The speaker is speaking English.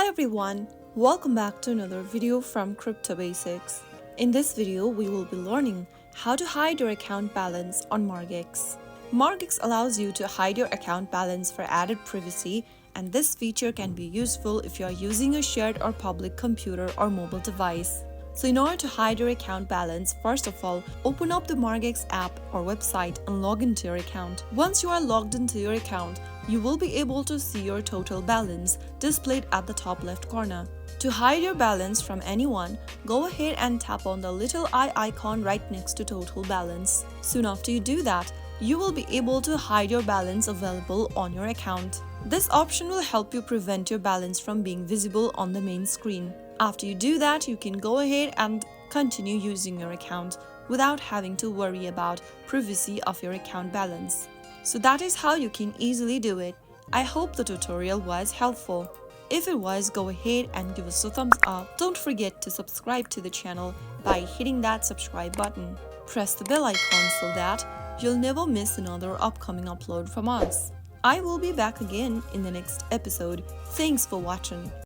Hi everyone, welcome back to another video from Crypto Basics. In this video, we will be learning how to hide your account balance on Margex. Margex allows you to hide your account balance for added privacy, and this feature can be useful if you are using a shared or public computer or mobile device. So in order to hide your account balance, first of all, open up the Margex app or website and log into your account. Once you are logged into your account, you will be able to see your total balance displayed at the top left corner. To hide your balance from anyone, go ahead and tap on the little eye icon right next to total balance. Soon after you do that, you will be able to hide your balance available on your account. This option will help you prevent your balance from being visible on the main screen. After you do that, you can go ahead and continue using your account without having to worry about privacy of your account balance. So that is how you can easily do it. I hope the tutorial was helpful. If it was, go ahead and give us a thumbs up. Don't forget to subscribe to the channel by hitting that subscribe button. Press the bell icon so that you'll never miss another upcoming upload from us. I will be back again in the next episode. Thanks for watching.